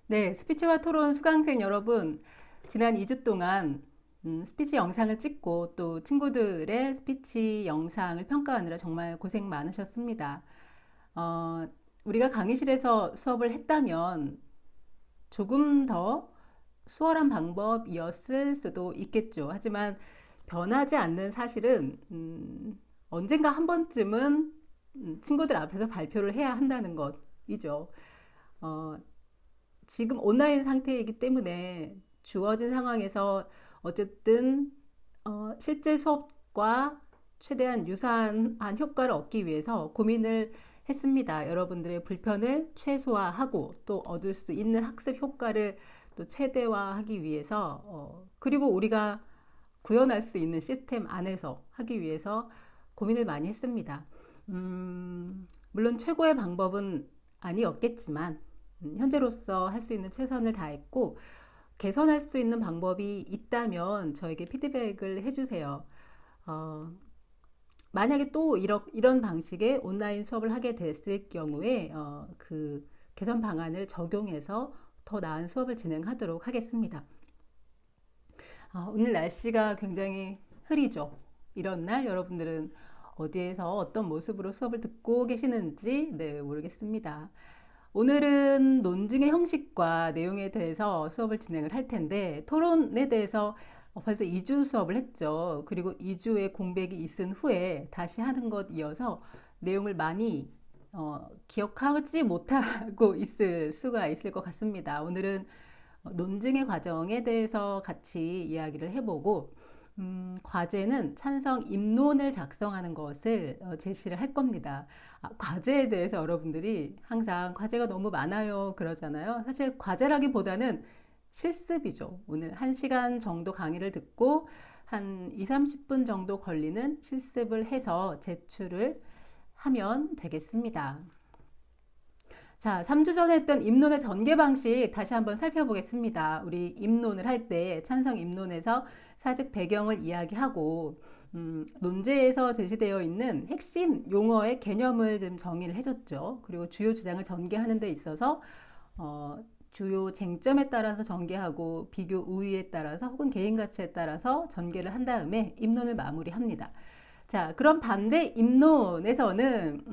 네, 스피치와 토론 수강생 여러분, 지난 2주 동안 스피치 영상을 찍고 또 친구들의 스피치 영상을 평가하느라 정말 고생 많으셨습니다. 어, 우리가 강의실에서 수업을 했다면 조금 더 수월한 방법이었을 수도 있겠죠. 하지만 변하지 않는 사실은 언젠가 한 번쯤은 친구들 앞에서 발표를 해야 한다는 것이죠. 어, 지금 온라인 상태이기 때문에 주어진 상황에서 어쨌든 실제 수업과 최대한 유사한 효과를 얻기 위해서 고민을 했습니다. 여러분들의 불편을 최소화하고 또 얻을 수 있는 학습 효과를 또 최대화하기 위해서 그리고 우리가 구현할 수 있는 시스템 안에서 하기 위해서 고민을 많이 했습니다. 물론 최고의 방법은 아니었겠지만 현재로서 할 수 있는 최선을 다했고 개선할 수 있는 방법이 있다면 저에게 피드백을 해주세요. 어, 만약에 또 이런 방식의 온라인 수업을 하게 됐을 경우에 그 개선 방안을 적용해서 더 나은 수업을 진행하도록 하겠습니다. 오늘 날씨가 굉장히 흐리죠. 이런 날 여러분들은 어디에서 어떤 모습으로 수업을 듣고 계시는지 모르겠습니다. 오늘은 논증의 형식과 내용에 대해서 수업을 진행을 할 텐데 토론에 대해서 벌써 2주 수업을 했죠. 그리고 2주의 공백이 있은 후에 다시 하는 것 이어서 내용을 많이 기억하지 못하고 있을 수가 있을 것 같습니다. 오늘은 논증의 과정에 대해서 같이 이야기를 해보고 과제는 찬성 입론을 작성하는 것을 제시를 할 겁니다. 과제에 대해서 여러분들이 항상 과제가 너무 많아요 그러잖아요. 사실 과제라기보다는 실습이죠. 오늘 1시간 정도 강의를 듣고 한 2, 30분 정도 걸리는 실습을 해서 제출을 하면 되겠습니다. 자, 3주 전에 했던 입론의 전개 방식 다시 한번 살펴보겠습니다. 우리 입론을 할 때 찬성 입론에서 사직 배경을 이야기하고 논제에서 제시되어 있는 핵심 용어의 개념을 좀 정의를 해줬죠. 그리고 주요 주장을 전개하는 데 있어서 주요 쟁점에 따라서 전개하고 비교 우위에 따라서 혹은 개인 가치에 따라서 전개를 한 다음에 입론을 마무리합니다. 자, 그럼 반대 입론에서는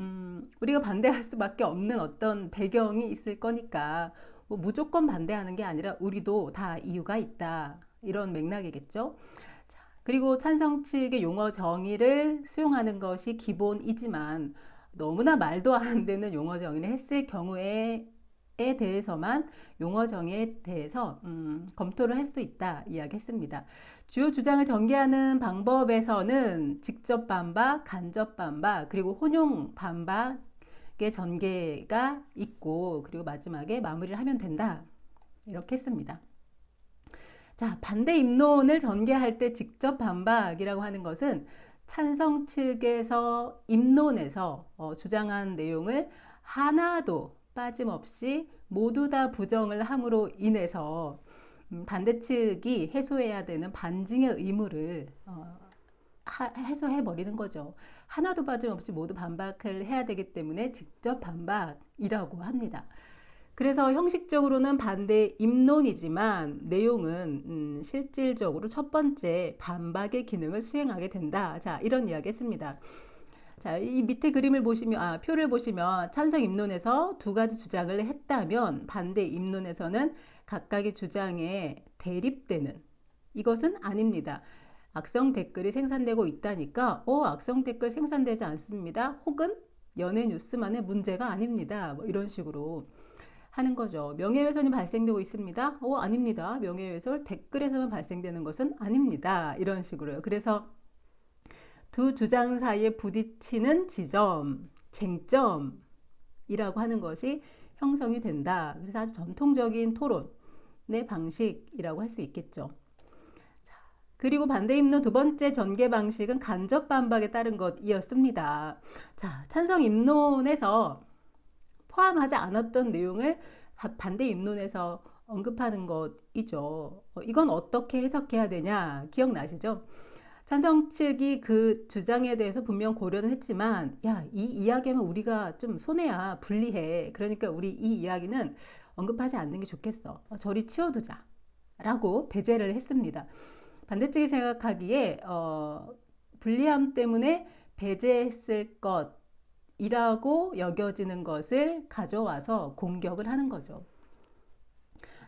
우리가 반대할 수밖에 없는 어떤 배경이 있을 거니까 뭐 무조건 반대하는 게 아니라 우리도 다 이유가 있다. 이런 맥락이겠죠. 자, 그리고 찬성 측의 용어 정의를 수용하는 것이 기본이지만 너무나 말도 안 되는 용어 정의를 했을 경우에 대해서만 용어 정의에 대해서 검토를 할 수 있다 이야기했습니다. 주요 주장을 전개하는 방법에서는 직접 반박, 간접 반박, 그리고 혼용 반박의 전개가 있고 그리고 마지막에 마무리를 하면 된다. 이렇게 했습니다. 자, 반대 입론을 전개할 때 직접 반박이라고 하는 것은 찬성 측에서 입론에서 주장한 내용을 하나도 빠짐없이 모두 다 부정을 함으로 인해서 반대 측이 해소해야 되는 반증의 의무를 해소해 버리는 거죠. 하나도 빠짐없이 모두 반박을 해야 되기 때문에 직접 반박이라고 합니다. 그래서 형식적으로는 반대 입론이지만 내용은 실질적으로 첫 번째 반박의 기능을 수행하게 된다. 자, 이런 이야기 했습니다. 자, 이 밑에 그림을 보시면, 표를 보시면 찬성 입론에서 두 가지 주장을 했다면 반대 입론에서는 각각의 주장에 대립되는 이것은 아닙니다. 악성 댓글이 생산되고 있다니까, 악성 댓글 생산되지 않습니다. 혹은 연예 뉴스만의 문제가 아닙니다. 뭐 이런 식으로 하는 거죠. 명예훼손이 발생되고 있습니다. 아닙니다. 명예훼손 댓글에서만 발생되는 것은 아닙니다. 이런 식으로요. 그래서 두 주장 사이에 부딪히는 지점, 쟁점이라고 하는 것이 형성이 된다. 그래서 아주 전통적인 토론의 방식이라고 할 수 있겠죠. 자, 그리고 반대 입론 두 번째 전개 방식은 간접 반박에 따른 것이었습니다. 자, 찬성 입론에서 포함하지 않았던 내용을 반대 입론에서 언급하는 것이죠. 이건 어떻게 해석해야 되냐? 기억나시죠? 찬성 측이 그 주장에 대해서 분명 고려는 했지만, 야, 이 이야기하면 우리가 좀 손해야, 불리해. 그러니까 우리 이 이야기는 언급하지 않는 게 좋겠어. 저리 치워두자. 라고 배제를 했습니다. 반대쪽이 생각하기에 불리함 때문에 배제했을 것이라고 여겨지는 것을 가져와서 공격을 하는 거죠.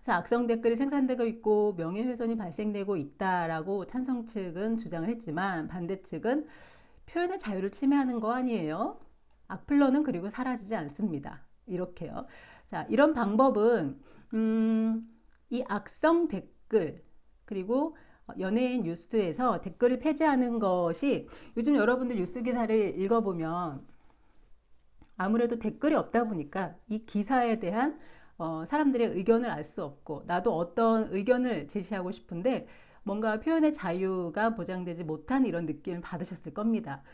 악성 댓글이 생산되고 있고 명예훼손이 발생되고 있다라고 찬성 측은 주장을 했지만 반대 측은 표현의 자유를 침해하는 거 아니에요? 악플러는 그리고 사라지지 않습니다. 이렇게요. 자, 이런 방법은 이 악성 댓글 그리고 연예인 뉴스에서 댓글을 폐지하는 것이 요즘 여러분들 뉴스 기사를 읽어보면 아무래도 댓글이 없다 보니까 이 기사에 대한 사람들의 의견을 알 수 없고 나도 어떤 의견을 제시하고 싶은데 뭔가 표현의 자유가 보장되지 못한 이런 느낌을 받으셨을 겁니다.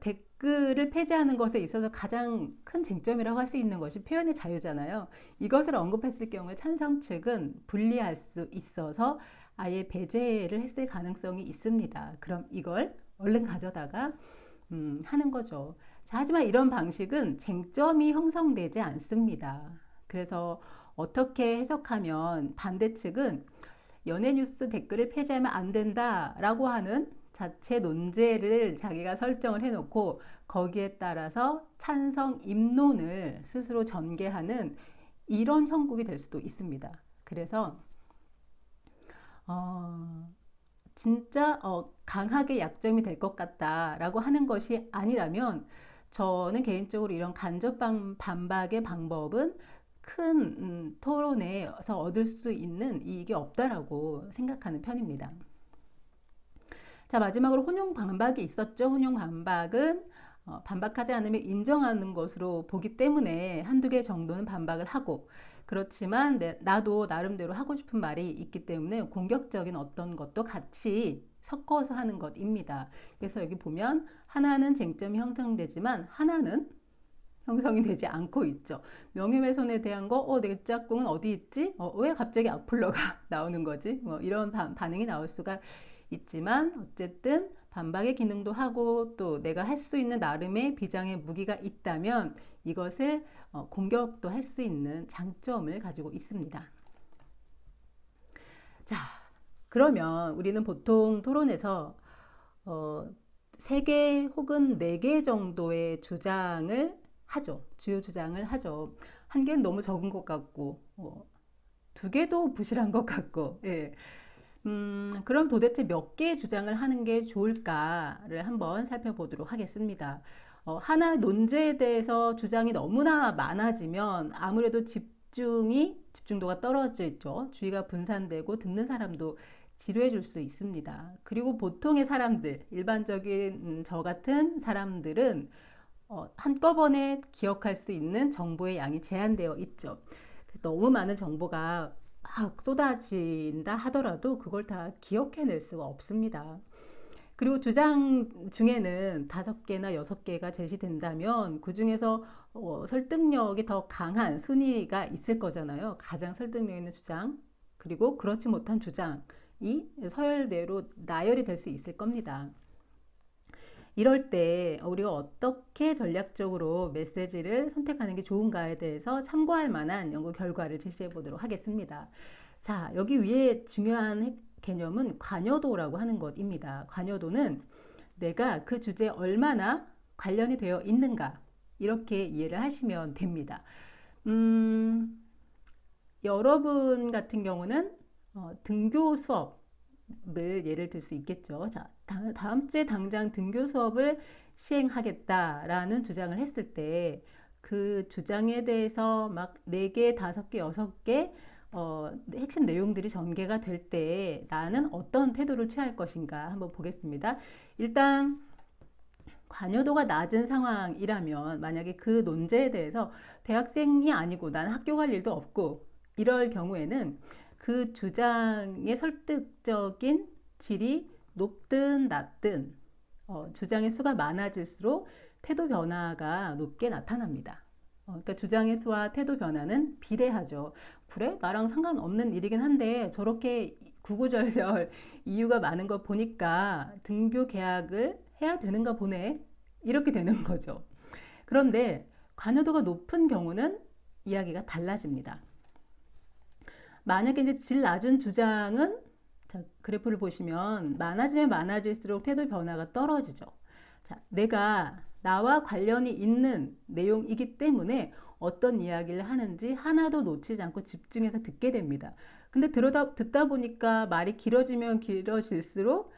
댓글을 폐지하는 것에 있어서 가장 큰 쟁점이라고 할 수 있는 것이 표현의 자유잖아요. 이것을 언급했을 경우에 찬성 측은 불리할 수 있어서 아예 배제를 했을 가능성이 있습니다. 그럼 이걸 얼른 가져다가 하는 거죠. 자, 하지만 이런 방식은 쟁점이 형성되지 않습니다. 그래서 어떻게 해석하면 반대 측은 연예뉴스 댓글을 폐지하면 안 된다라고 하는 자체 논제를 자기가 설정을 해놓고 거기에 따라서 찬성 입론을 스스로 전개하는 이런 형국이 될 수도 있습니다. 그래서 진짜 강하게 약점이 될 것 같다라고 하는 것이 아니라면 저는 개인적으로 이런 간접 반박의 방법은 큰 토론에서 얻을 수 있는 이익이 없다라고 생각하는 편입니다. 자, 마지막으로 혼용 반박이 있었죠. 혼용 반박은 반박하지 않으면 인정하는 것으로 보기 때문에 한두 개 정도는 반박을 하고 그렇지만 나도 나름대로 하고 싶은 말이 있기 때문에 공격적인 어떤 것도 같이 섞어서 하는 것입니다. 그래서 여기 보면 하나는 쟁점이 형성되지만 하나는 형성이 되지 않고 있죠. 명예훼손에 대한 거, 내 짝꿍은 어디 있지? 왜 갑자기 악플러가 나오는 거지? 뭐 이런 반응이 나올 수가 있지만 어쨌든 반박의 기능도 하고 또 내가 할 수 있는 나름의 비장의 무기가 있다면 이것을 공격도 할 수 있는 장점을 가지고 있습니다. 자, 그러면 우리는 보통 토론에서 3개 혹은 4개 정도의 주장을 하죠. 주요 주장을 하죠. 한 개는 너무 적은 것 같고 2개도 부실한 것 같고 예. 그럼 도대체 몇 개의 주장을 하는 게 좋을까를 한번 살펴보도록 하겠습니다. 하나 논제에 대해서 주장이 너무나 많아지면 아무래도 집중도가 떨어져 있죠. 주의가 분산되고 듣는 사람도 지루해 질 수 있습니다. 그리고 보통의 사람들, 일반적인 저 같은 사람들은 한꺼번에 기억할 수 있는 정보의 양이 제한되어 있죠. 너무 많은 정보가 막 쏟아진다 하더라도 그걸 다 기억해낼 수가 없습니다. 그리고 주장 중에는 5개나 6개가 제시된다면 그 중에서 설득력이 더 강한 순위가 있을 거잖아요. 가장 설득력 있는 주장 그리고 그렇지 못한 주장이 서열대로 나열이 될 수 있을 겁니다. 이럴 때 우리가 어떻게 전략적으로 메시지를 선택하는 게 좋은가에 대해서 참고할 만한 연구 결과를 제시해 보도록 하겠습니다. 자, 여기 위에 중요한 개념은 관여도라고 하는 것입니다. 관여도는 내가 그 주제에 얼마나 관련이 되어 있는가 이렇게 이해를 하시면 됩니다. 여러분 같은 경우는 등교 수업을 예를 들 수 있겠죠. 자, 다음 주에 당장 등교 수업을 시행하겠다라는 주장을 했을 때 그 주장에 대해서 막 4개, 5개, 6개 핵심 내용들이 전개가 될 때 나는 어떤 태도를 취할 것인가 한번 보겠습니다. 일단 관여도가 낮은 상황이라면 만약에 그 논제에 대해서 대학생이 아니고 나는 학교 갈 일도 없고 이럴 경우에는 그 주장의 설득적인 질이 높든 낮든 주장의 수가 많아질수록 태도 변화가 높게 나타납니다. 그러니까 주장의 수와 태도 변화는 비례하죠. 그래? 나랑 상관없는 일이긴 한데 저렇게 구구절절 이유가 많은 거 보니까 등교 계약을 해야 되는가 보네. 이렇게 되는 거죠. 그런데 관여도가 높은 경우는 이야기가 달라집니다. 만약에 이제 질 낮은 주장은 자, 그래프를 보시면 많아지면 많아질수록 태도 변화가 떨어지죠. 자, 내가 나와 관련이 있는 내용이기 때문에 어떤 이야기를 하는지 하나도 놓치지 않고 집중해서 듣게 됩니다. 근데 듣다 보니까 말이 길어지면 길어질수록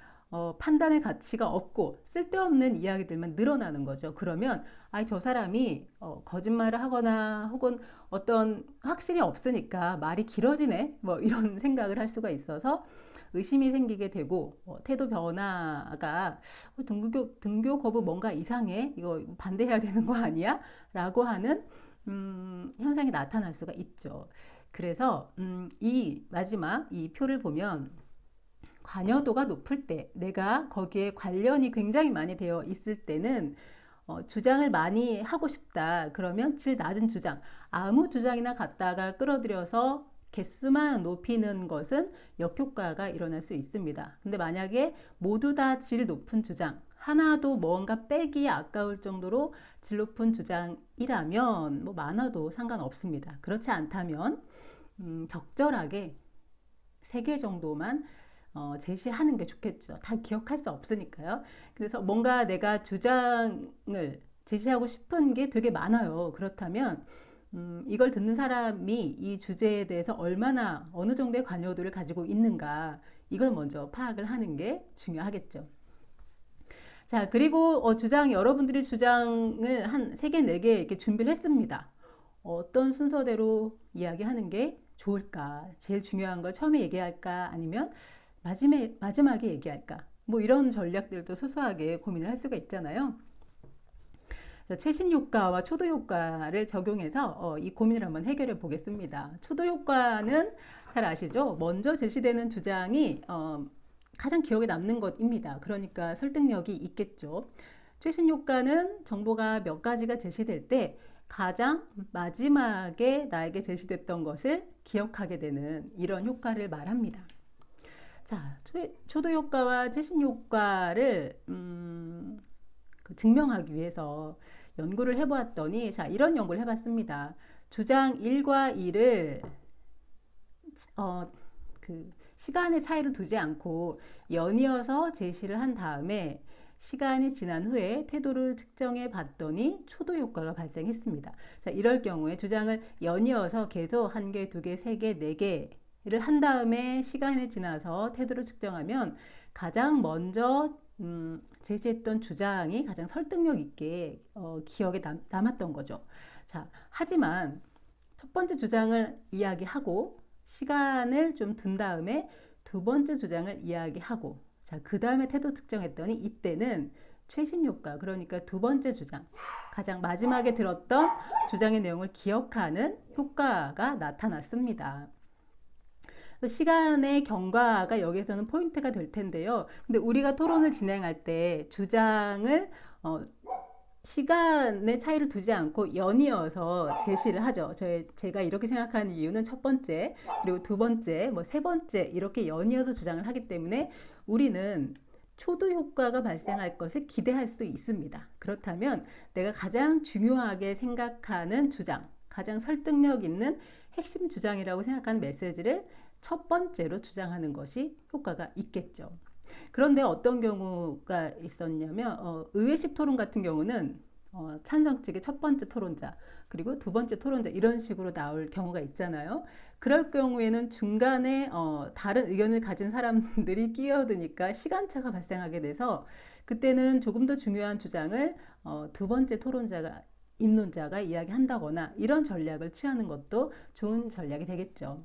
판단의 가치가 없고 쓸데없는 이야기들만 늘어나는 거죠. 그러면 저 사람이 거짓말을 하거나 혹은 어떤 확신이 없으니까 말이 길어지네 뭐 이런 생각을 할 수가 있어서 의심이 생기게 되고 태도 변화가 등교 거부 뭔가 이상해 이거 반대해야 되는 거 아니야? 라고 하는 현상이 나타날 수가 있죠. 그래서 이 마지막 이 표를 보면 관여도가 높을 때 내가 거기에 관련이 굉장히 많이 되어 있을 때는 주장을 많이 하고 싶다. 그러면 질 낮은 주장, 아무 주장이나 갖다가 끌어들여서 개수만 높이는 것은 역효과가 일어날 수 있습니다. 근데 만약에 모두 다 질 높은 주장, 하나도 뭔가 빼기 아까울 정도로 질 높은 주장이라면 뭐 많아도 상관없습니다. 그렇지 않다면 적절하게 3개 정도만 제시하는 게 좋겠죠. 다 기억할 수 없으니까요. 그래서 뭔가 내가 주장을 제시하고 싶은 게 되게 많아요. 그렇다면 이걸 듣는 사람이 이 주제에 대해서 얼마나 어느 정도의 관여도를 가지고 있는가 이걸 먼저 파악을 하는 게 중요하겠죠. 자, 그리고 여러분들이 주장을 한 3개, 4개 이렇게 준비를 했습니다. 어떤 순서대로 이야기하는 게 좋을까? 제일 중요한 걸 처음에 얘기할까? 아니면 마지막에 얘기할까? 뭐 이런 전략들도 소소하게 고민을 할 수가 있잖아요. 최신 효과와 초도 효과를 적용해서 이 고민을 한번 해결해 보겠습니다. 초도 효과는 잘 아시죠? 먼저 제시되는 주장이 가장 기억에 남는 것입니다. 그러니까 설득력이 있겠죠. 최신 효과는 정보가 몇 가지가 제시될 때 가장 마지막에 나에게 제시됐던 것을 기억하게 되는 이런 효과를 말합니다. 자, 초도 효과와 최신 효과를 증명하기 위해서 연구를 해보았더니 자, 이런 연구를 해봤습니다. 주장 1과 2를 시간의 차이를 두지 않고 연이어서 제시를 한 다음에 시간이 지난 후에 태도를 측정해 봤더니 초도 효과가 발생했습니다. 자, 이럴 경우에 주장을 연이어서 계속 1개, 2개, 3개, 4개를 한 다음에 시간이 지나서 태도를 측정하면 가장 먼저 제시했던 주장이 가장 설득력 있게 기억에 남았던 거죠. 자, 하지만 첫 번째 주장을 이야기하고 시간을 좀 둔 다음에 두 번째 주장을 이야기하고 자, 그 다음에 태도 측정했더니 이때는 최신 효과, 그러니까 두 번째 주장, 가장 마지막에 들었던 주장의 내용을 기억하는 효과가 나타났습니다. 시간의 경과가 여기서는 포인트가 될 텐데요. 근데 우리가 토론을 진행할 때 주장을 시간의 차이를 두지 않고 연이어서 제시를 하죠. 제가 이렇게 생각하는 이유는 첫 번째, 그리고 두 번째, 뭐 세 번째 이렇게 연이어서 주장을 하기 때문에 우리는 초도 효과가 발생할 것을 기대할 수 있습니다. 그렇다면 내가 가장 중요하게 생각하는 주장, 가장 설득력 있는 핵심 주장이라고 생각하는 메시지를 첫 번째로 주장하는 것이 효과가 있겠죠. 그런데 어떤 경우가 있었냐면 의회식 토론 같은 경우는 찬성 측의 첫 번째 토론자 그리고 두 번째 토론자 이런 식으로 나올 경우가 있잖아요. 그럴 경우에는 중간에 다른 의견을 가진 사람들이 끼어드니까 시간차가 발생하게 돼서 그때는 조금 더 중요한 주장을 두 번째 토론자가 입론자가 이야기한다거나 이런 전략을 취하는 것도 좋은 전략이 되겠죠.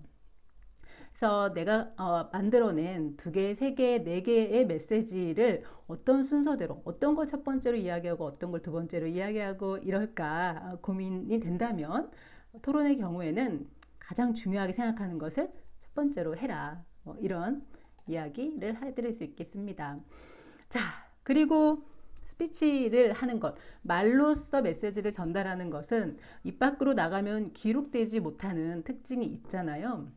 그래서 내가 만들어낸 2개, 3개, 4개의 메시지를 어떤 순서대로 어떤 걸 첫 번째로 이야기하고 어떤 걸 두 번째로 이야기하고 이럴까 고민이 된다면 토론의 경우에는 가장 중요하게 생각하는 것을 첫 번째로 해라. 이런 이야기를 해드릴 수 있겠습니다. 자, 그리고 스피치를 하는 것, 말로써 메시지를 전달하는 것은 입 밖으로 나가면 기록되지 못하는 특징이 있잖아요.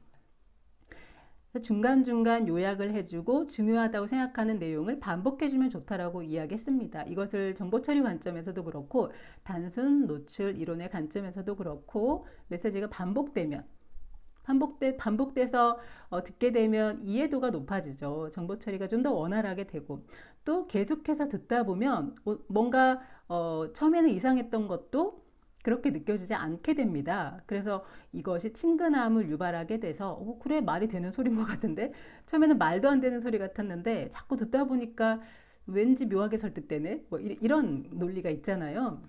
중간중간 요약을 해주고 중요하다고 생각하는 내용을 반복해주면 좋다라고 이야기했습니다. 이것을 정보 처리 관점에서도 그렇고 단순 노출 이론의 관점에서도 그렇고 메시지가 반복되면 반복돼서 듣게 되면 이해도가 높아지죠. 정보 처리가 좀 더 원활하게 되고 또 계속해서 듣다 보면 뭔가 처음에는 이상했던 것도 그렇게 느껴지지 않게 됩니다. 그래서 이것이 친근함을 유발하게 돼서 그래 말이 되는 소리인 것 같은데 처음에는 말도 안 되는 소리 같았는데 자꾸 듣다 보니까 왠지 묘하게 설득되네. 뭐 이런 논리가 있잖아요.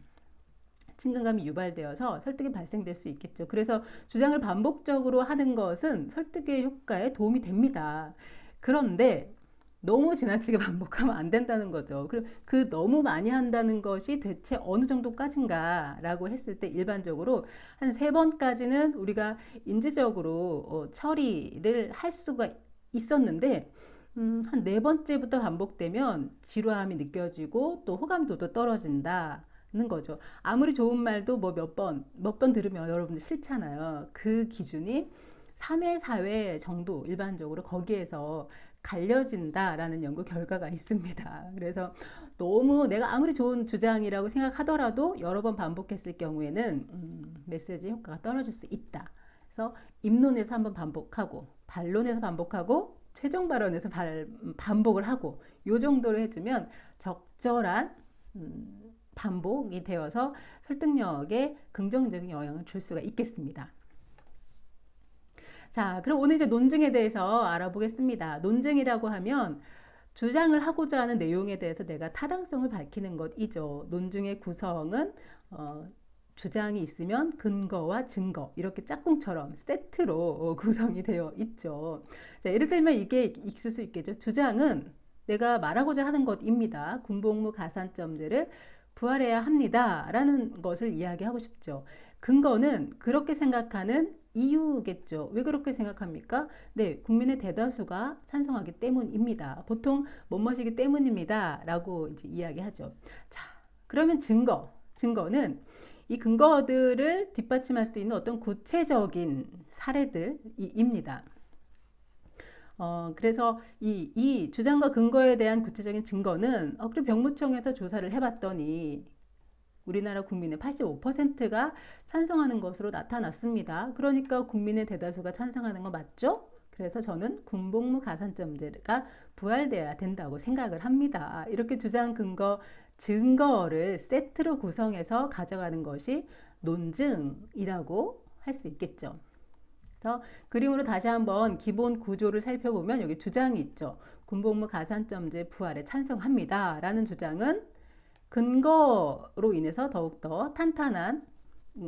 친근감이 유발되어서 설득이 발생될 수 있겠죠. 그래서 주장을 반복적으로 하는 것은 설득의 효과에 도움이 됩니다. 그런데 너무 지나치게 반복하면 안 된다는 거죠. 그리고 그 너무 많이 한다는 것이 대체 어느 정도까지인가라고 했을 때 일반적으로 한 3번까지는 우리가 인지적으로 처리를 할 수가 있었는데 한 4번째부터 반복되면 지루함이 느껴지고 또 호감도도 떨어진다. 는 거죠. 아무리 좋은 말도 뭐 몇 번 들으면 여러분들 싫잖아요. 그 기준이 3회, 4회 정도 일반적으로 거기에서 갈려진다라는 연구 결과가 있습니다. 그래서 너무 내가 아무리 좋은 주장이라고 생각하더라도 여러 번 반복했을 경우에는 메시지 효과가 떨어질 수 있다. 그래서 입론에서 한번 반복하고 반론에서 반복하고 최종 발언에서 반복을 하고 요 정도로 해주면 적절한 반복이 되어서 설득력에 긍정적인 영향을 줄 수가 있겠습니다. 자, 그럼 오늘 이제 논증에 대해서 알아보겠습니다. 논증이라고 하면 주장을 하고자 하는 내용에 대해서 내가 타당성을 밝히는 것이죠. 논증의 구성은 주장이 있으면 근거와 증거 이렇게 짝꿍처럼 세트로 구성이 되어 있죠. 자, 예를 들면 이게 있을 수 있겠죠. 주장은 내가 말하고자 하는 것입니다. 군복무 가산점제를 부활해야 합니다. 라는 것을 이야기하고 싶죠. 근거는 그렇게 생각하는 이유겠죠. 왜 그렇게 생각합니까? 네, 국민의 대다수가 찬성하기 때문입니다. 보통 뭐뭐이기 때문입니다. 라고 이제 이야기하죠. 자, 그러면 증거는 이 근거들을 뒷받침할 수 있는 어떤 구체적인 사례들입니다. 그래서 이 주장과 근거에 대한 구체적인 증거는 그리고 병무청에서 조사를 해봤더니 우리나라 국민의 85%가 찬성하는 것으로 나타났습니다. 그러니까 국민의 대다수가 찬성하는 거 맞죠? 그래서 저는 군복무 가산점제가 부활돼야 된다고 생각을 합니다. 이렇게 주장, 근거, 증거를 세트로 구성해서 가져가는 것이 논증이라고 할 수 있겠죠. 그래서 그림으로 다시 한번 기본 구조를 살펴보면 여기 주장이 있죠. 군복무 가산점제 부활에 찬성합니다. 라는 주장은 근거로 인해서 더욱더 탄탄한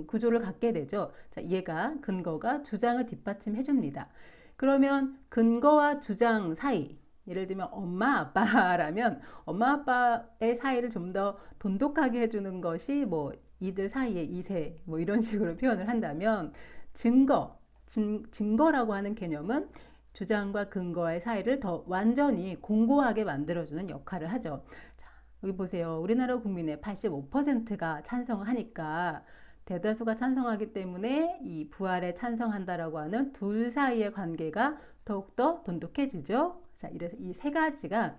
구조를 갖게 되죠. 자, 얘가 근거가 주장을 뒷받침해 줍니다. 그러면 근거와 주장 사이, 예를 들면 엄마 아빠라면 엄마 아빠의 사이를 좀 더 돈독하게 해주는 것이 뭐 이들 사이의 이세 뭐 이런 식으로 표현을 한다면 증거라고 하는 개념은 주장과 근거의 사이를 더 완전히 공고하게 만들어주는 역할을 하죠. 자, 여기 보세요. 우리나라 국민의 85%가 찬성하니까 대다수가 찬성하기 때문에 이 부활에 찬성한다라고 하는 둘 사이의 관계가 더욱더 돈독해지죠. 자, 이래서 이 3가지가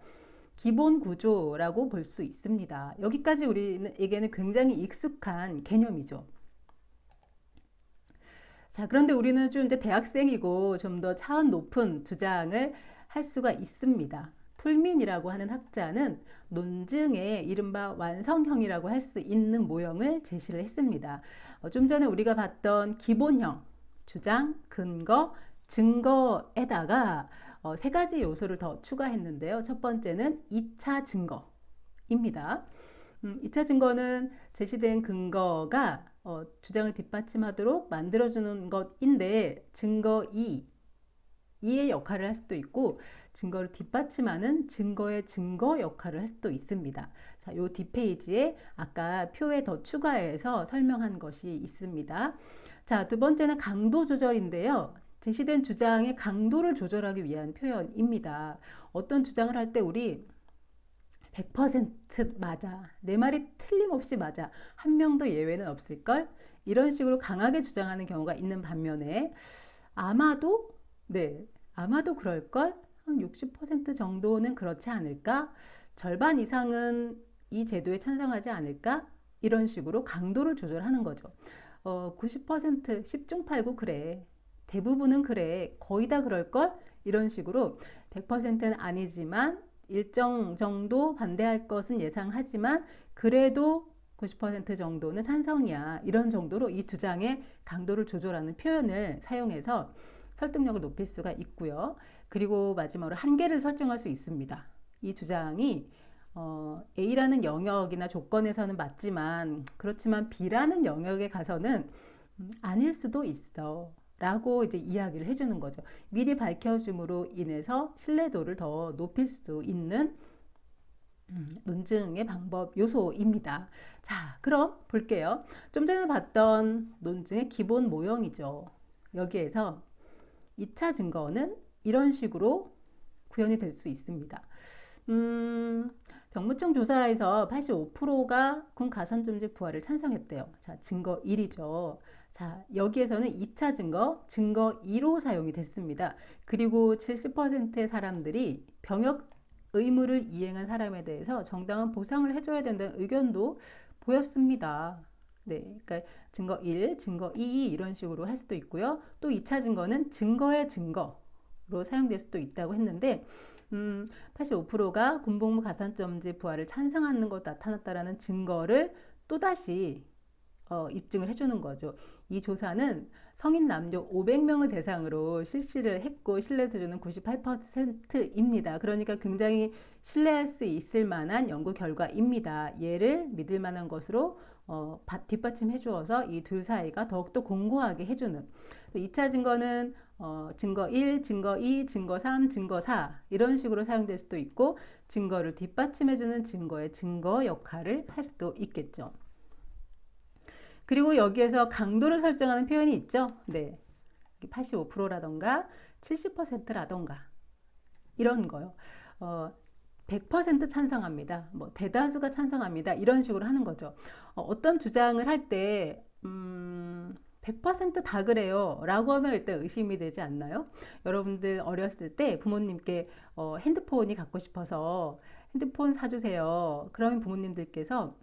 기본 구조라고 볼 수 있습니다. 여기까지 우리에게는 굉장히 익숙한 개념이죠. 자, 그런데 우리는 좀 이제 대학생이고 좀 더 차원 높은 주장을 할 수가 있습니다. 툴민이라고 하는 학자는 논증의 이른바 완성형이라고 할 수 있는 모형을 제시를 했습니다. 좀 전에 우리가 봤던 기본형, 주장, 근거, 증거에다가 3가지 요소를 더 추가했는데요. 첫 번째는 2차 증거입니다. 2차 증거는 제시된 근거가 주장을 뒷받침하도록 만들어주는 것인데 증거 2의 역할을 할 수도 있고 증거를 뒷받침하는 증거의 증거 역할을 할 수도 있습니다. 자, 요 뒷페이지에 아까 표에 더 추가해서 설명한 것이 있습니다. 자, 두 번째는 강도 조절인데요. 제시된 주장의 강도를 조절하기 위한 표현입니다. 어떤 주장을 할 때 우리 100% 맞아. 내 말이 틀림없이 맞아. 한 명도 예외는 없을걸? 이런 식으로 강하게 주장하는 경우가 있는 반면에 아마도 그럴걸? 한 60% 정도는 그렇지 않을까? 절반 이상은 이 제도에 찬성하지 않을까? 이런 식으로 강도를 조절하는 거죠. 90% 10중 8구 그래. 대부분은 그래, 거의 다 그럴걸? 이런 식으로 100%는 아니지만 일정 정도 반대할 것은 예상하지만 그래도 90% 정도는 찬성이야. 이런 정도로 이 주장의 강도를 조절하는 표현을 사용해서 설득력을 높일 수가 있고요. 그리고 마지막으로 한계를 설정할 수 있습니다. 이 주장이 A라는 영역이나 조건에서는 맞지만 그렇지만 B라는 영역에 가서는 아닐 수도 있어. 라고 이제 이야기를 해주는 거죠. 미리 밝혀줌으로 인해서 신뢰도를 더 높일 수 있는 논증의 방법 요소입니다. 자, 그럼 볼게요. 좀 전에 봤던 논증의 기본 모형이죠. 여기에서 2차 증거는 이런 식으로 구현이 될 수 있습니다. 병무청 조사에서 85%가 군 가산점제 부활을 찬성했대요. 자, 증거 1이죠. 자, 여기에서는 2차 증거, 증거 2로 사용이 됐습니다. 그리고 70%의 사람들이 병역 의무를 이행한 사람에 대해서 정당한 보상을 해줘야 된다는 의견도 보였습니다. 네, 그러니까 증거 1, 증거 2 이런 식으로 할 수도 있고요. 또 2차 증거는 증거의 증거로 사용될 수도 있다고 했는데 85%가 군복무 가산점제 부활을 찬성하는 것 나타났다라는 증거를 또다시 입증을 해주는 거죠. 이 조사는 성인 남녀 500명을 대상으로 실시를 했고 신뢰 수준은 98%입니다. 그러니까 굉장히 신뢰할 수 있을 만한 연구 결과입니다. 얘를 믿을 만한 것으로 뒷받침해 주어서 이 둘 사이가 더욱더 공고하게 해주는 2차 증거는 증거 1, 증거 2, 증거 3, 증거 4 이런 식으로 사용될 수도 있고 증거를 뒷받침해주는 증거의 증거 역할을 할 수도 있겠죠. 그리고 여기에서 강도를 설정하는 표현이 있죠. 네, 85%라던가 70%라던가 이런 거요. 100% 찬성합니다. 뭐 대다수가 찬성합니다. 이런 식으로 하는 거죠. 어떤 주장을 할 때 100%다 그래요 라고 하면 일단 의심이 되지 않나요? 여러분들 어렸을 때 부모님께 핸드폰이 갖고 싶어서 핸드폰 사주세요. 그러면 부모님들께서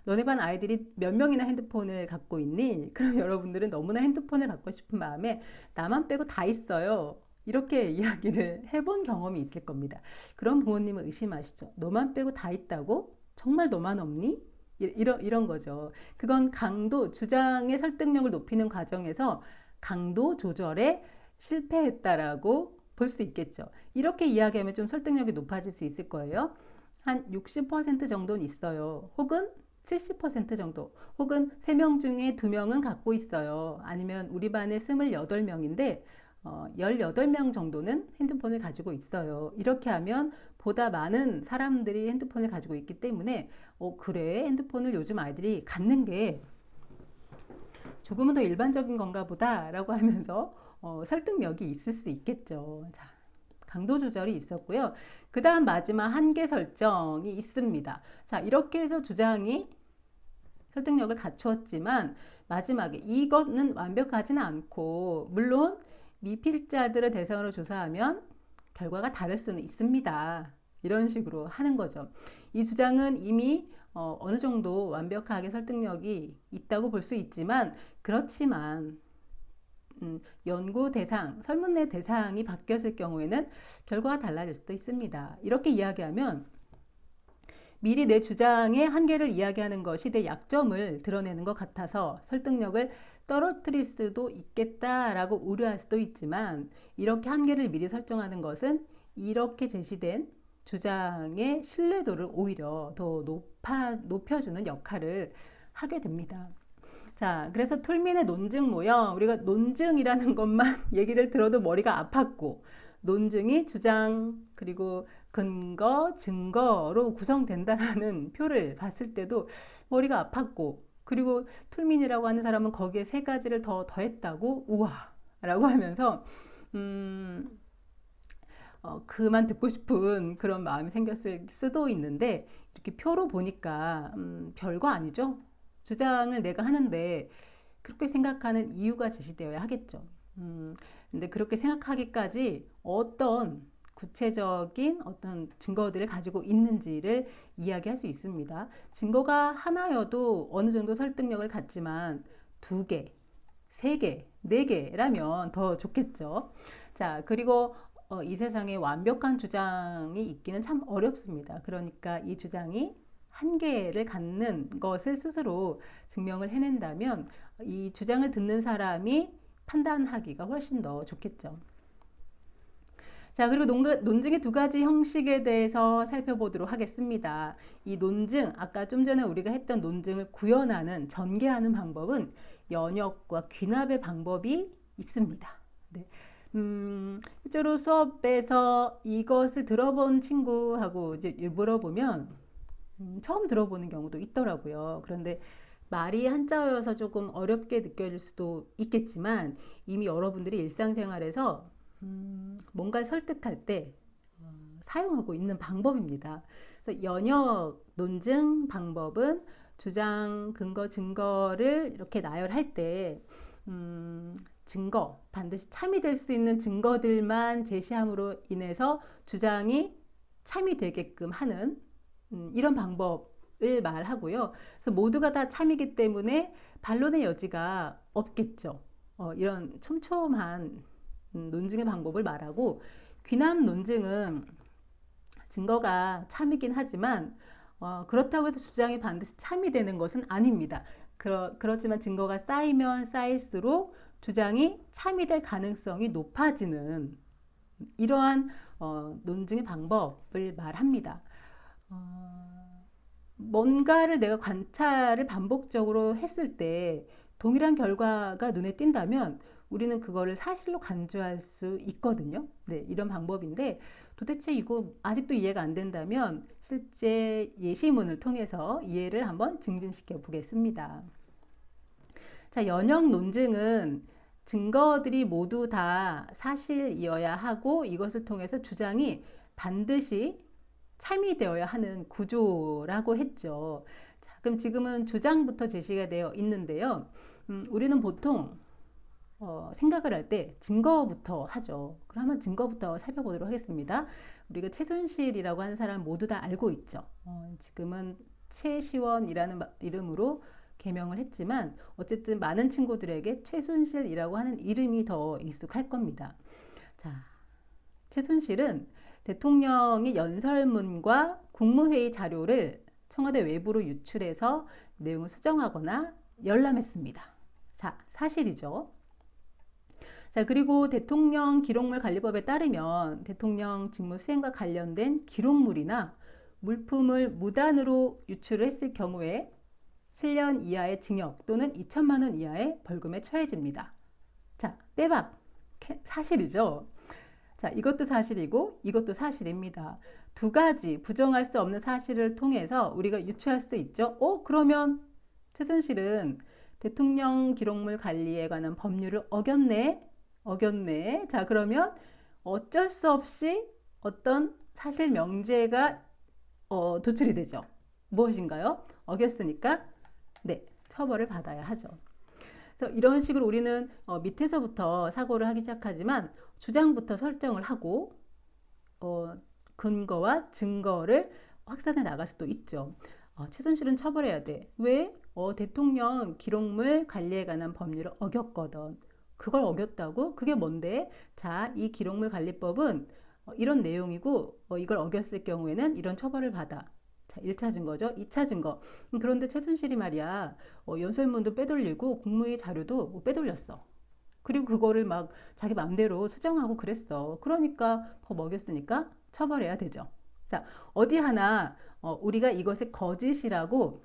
너네 반 아이들이 몇 명이나 핸드폰을 갖고 있니? 그럼 여러분들은 너무나 핸드폰을 갖고 싶은 마음에 나만 빼고 다 있어요. 이렇게 이야기를 해본 경험이 있을 겁니다. 그런 부모님은 의심하시죠. 너만 빼고 다 있다고? 정말 너만 없니? 이런 거죠. 그건 강도, 주장의 설득력을 높이는 과정에서 강도 조절에 실패했다라고 볼 수 있겠죠. 이렇게 이야기하면 좀 설득력이 높아질 수 있을 거예요. 한 60% 정도는 있어요. 혹은 70% 정도, 혹은 3명 중에 2명은 갖고 있어요. 아니면 우리 반에 28명인데 18명 정도는 핸드폰을 가지고 있어요. 이렇게 하면 보다 많은 사람들이 핸드폰을 가지고 있기 때문에 그래, 핸드폰을 요즘 아이들이 갖는 게 조금은 더 일반적인 건가 보다 라고 하면서 설득력이 있을 수 있겠죠. 자, 강도 조절이 있었고요. 그 다음 마지막 한계 설정이 있습니다. 자, 이렇게 해서 주장이 설득력을 갖추었지만 마지막에 이것은 완벽하지는 않고 물론 미필자들을 대상으로 조사하면 결과가 다를 수는 있습니다. 이런 식으로 하는 거죠. 이 주장은 이미 어느 정도 완벽하게 설득력이 있다고 볼 수 있지만 그렇지만 연구 대상, 설문의 대상이 바뀌었을 경우에는 결과가 달라질 수도 있습니다. 이렇게 이야기하면 미리 내 주장의 한계를 이야기하는 것이 내 약점을 드러내는 것 같아서 설득력을 떨어뜨릴 수도 있겠다라고 우려할 수도 있지만 이렇게 한계를 미리 설정하는 것은 이렇게 제시된 주장의 신뢰도를 오히려 더 높여주는 역할을 하게 됩니다. 자, 그래서 툴민의 논증 모형, 우리가 논증이라는 것만 얘기를 들어도 머리가 아팠고 논증이 주장 그리고 근거, 증거로 구성된다라는 표를 봤을 때도 머리가 아팠고 그리고 툴민이라고 하는 사람은 거기에 3가지를 더 더했다고 우와 라고 하면서 그만 듣고 싶은 그런 마음이 생겼을 수도 있는데 이렇게 표로 보니까 별거 아니죠. 주장을 내가 하는데 그렇게 생각하는 이유가 제시되어야 하겠죠. 근데 그렇게 생각하기까지 어떤 구체적인 어떤 증거들을 가지고 있는지를 이야기할 수 있습니다. 증거가 하나여도 어느 정도 설득력을 갖지만 2개, 3개 4개라면 더 좋겠죠. 자, 그리고 이 세상에 완벽한 주장이 있기는 참 어렵습니다. 그러니까 이 주장이 한계를 갖는 것을 스스로 증명을 해낸다면 이 주장을 듣는 사람이 판단하기가 훨씬 더 좋겠죠. 자, 그리고 논증의 2가지 형식에 대해서 살펴보도록 하겠습니다. 이 논증, 아까 좀 전에 우리가 했던 논증을 구현하는, 전개하는 방법은 연역과 귀납의 방법이 있습니다. 네. 실제로 수업에서 이것을 들어본 친구하고 이제 물어보면 처음 들어보는 경우도 있더라고요. 그런데 말이 한자어여서 조금 어렵게 느껴질 수도 있겠지만 이미 여러분들이 일상생활에서 뭔가를 설득할 때 사용하고 있는 방법입니다. 그래서 연역 논증 방법은 주장, 근거, 증거를 이렇게 나열할 때 증거, 반드시 참이될 수 있는 증거들만 제시함으로 인해서 주장이 참이되게끔 하는 이런 방법을 말하고요. 그래서 모두가 다 참이기 때문에 반론의 여지가 없겠죠. 이런 촘촘한 논증의 방법을 말하고, 귀납 논증은 증거가 참이긴 하지만 그렇다고 해서 주장이 반드시 참이되는 것은 아닙니다. 그렇지만 증거가 쌓이면 쌓일수록 주장이 참이될 가능성이 높아지는 이러한 논증의 방법을 말합니다. 뭔가를 내가 관찰을 반복적으로 했을 때 동일한 결과가 눈에 띈다면 우리는 그거를 사실로 간주할 수 있거든요. 네, 이런 방법인데 도대체 이거 아직도 이해가 안 된다면 실제 예시문을 통해서 이해를 한번 증진시켜 보겠습니다. 자, 연역 논증은 증거들이 모두 다 사실이어야 하고 이것을 통해서 주장이 반드시 참이되어야 하는 구조라고 했죠. 자, 그럼 지금은 주장부터 제시가 되어 있는데요. 우리는 보통 생각을 할 때 증거부터 하죠. 그럼 한번 증거부터 살펴보도록 하겠습니다. 우리가 최순실이라고 하는 사람 모두 다 알고 있죠. 지금은 최시원이라는 이름으로 개명을 했지만 어쨌든 많은 친구들에게 최순실이라고 하는 이름이 더 익숙할 겁니다. 자, 최순실은 대통령이 연설문과 국무회의 자료를 청와대 외부로 유출해서 내용을 수정하거나 열람했습니다. 자, 사실이죠. 자, 그리고 대통령 기록물 관리법에 따르면 대통령 직무 수행과 관련된 기록물이나 물품을 무단으로 유출을 했을 경우에 7년 이하의 징역 또는 2천만 원 이하의 벌금에 처해집니다. 자, 빼박 사실이죠. 자, 이것도 사실이고 이것도 사실입니다. 2가지 부정할 수 없는 사실을 통해서 우리가 유추할 수 있죠. 그러면 최순실은 대통령 기록물 관리에 관한 법률을 어겼네. 자, 그러면 어쩔 수 없이 어떤 사실 명제가 도출이 되죠. 무엇인가요? 어겼으니까 네, 처벌을 받아야 하죠. 그래서 이런 식으로 우리는 밑에서부터 사고를 하기 시작하지만 주장부터 설정을 하고 근거와 증거를 확산해 나갈 수도 있죠. 최순실은 처벌해야 돼. 왜? 대통령 기록물 관리에 관한 법률을 어겼거든. 그걸 어겼다고? 그게 뭔데? 자, 이 기록물 관리법은 이런 내용이고 이걸 어겼을 경우에는 이런 처벌을 받아. 자, 1차 증거죠. 2차 증거. 그런데 최순실이 말이야 연설문도 빼돌리고 국무회의 자료도 빼돌렸어. 그리고 그거를 막 자기 맘대로 수정하고 그랬어. 그러니까 법 어겼으니까 처벌해야 되죠. 자, 어디 하나 우리가 이것을 거짓이라고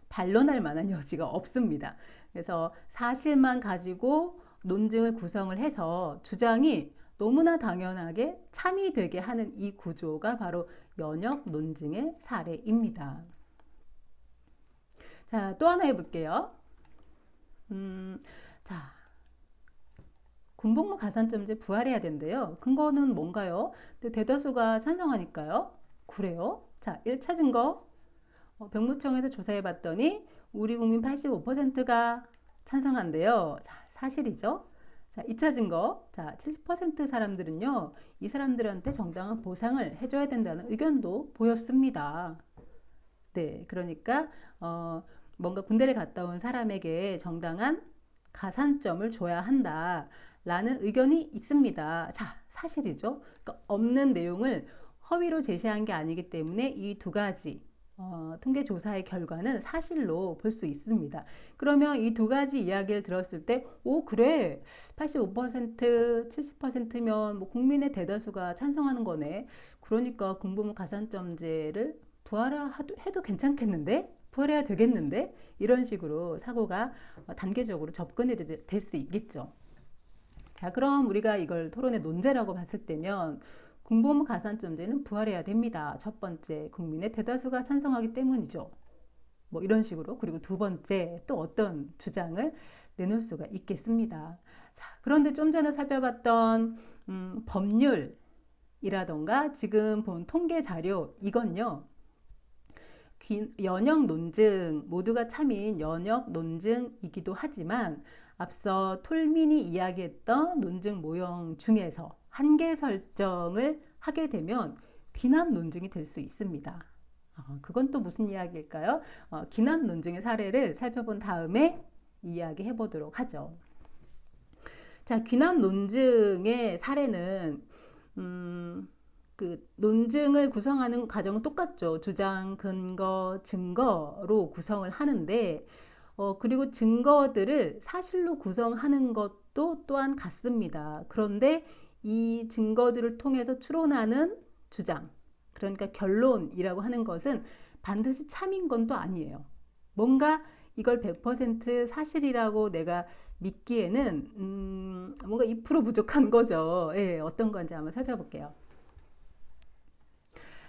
반론할 만한 여지가 없습니다. 그래서 사실만 가지고 논증을 구성을 해서 주장이 너무나 당연하게 참이되게 하는 이 구조가 바로 연역 논증의 사례입니다. 자, 또 하나 해볼게요. 자, 군복무 가산점제 부활해야 된대요. 근거는 뭔가요? 대다수가 찬성하니까요. 그래요? 자, 1차 증거. 병무청에서 조사해 봤더니 우리 국민 85%가 찬성한대요. 자, 사실이죠. 자, 2차 증거. 자, 70% 사람들은요, 이 사람들한테 정당한 보상을 해줘야 된다는 의견도 보였습니다. 네, 그러니까 뭔가 군대를 갔다 온 사람에게 정당한 가산점을 줘야 한다라는 의견이 있습니다. 자, 사실이죠. 그러니까 없는 내용을 허위로 제시한 게 아니기 때문에 이 두 가지 통계조사의 결과는 사실로 볼 수 있습니다. 그러면 이 두 가지 이야기를 들었을 때, 오, 그래. 85%, 70%면 뭐 국민의 대다수가 찬성하는 거네. 그러니까 공부문 가산점제를 부활해도 괜찮겠는데? 부활해야 되겠는데? 이런 식으로 사고가 단계적으로 접근이 될 수 있겠죠. 자, 그럼 우리가 이걸 토론의 논제라고 봤을 때면 공보무 가산점제는 부활해야 됩니다. 첫 번째, 국민의 대다수가 찬성하기 때문이죠. 뭐 이런 식으로. 그리고 두 번째, 또 어떤 주장을 내놓을 수가 있겠습니다. 자, 그런데 좀 전에 살펴봤던 법률이라던가 지금 본 통계 자료, 이건요. 연역 논증, 모두가 참인 연역 논증이기도 하지만 앞서 톨민이 이야기했던 논증 모형 중에서 한계 설정을 하게 되면 귀납 논증이 될 수 있습니다. 그건 또 무슨 이야기일까요? 귀납 논증의 사례를 살펴본 다음에 이야기해 보도록 하죠. 자, 귀납 논증의 사례는 그 논증을 구성하는 과정은 똑같죠. 주장, 근거, 증거로 구성을 하는데 그리고 증거들을 사실로 구성하는 것도 또한 같습니다. 그런데 이 증거들을 통해서 추론하는 주장, 그러니까 결론이라고 하는 것은 반드시 참인 건 또 아니에요. 뭔가 이걸 100% 사실이라고 내가 믿기에는 뭔가 2% 부족한 거죠. 예, 어떤 건지 한번 살펴볼게요.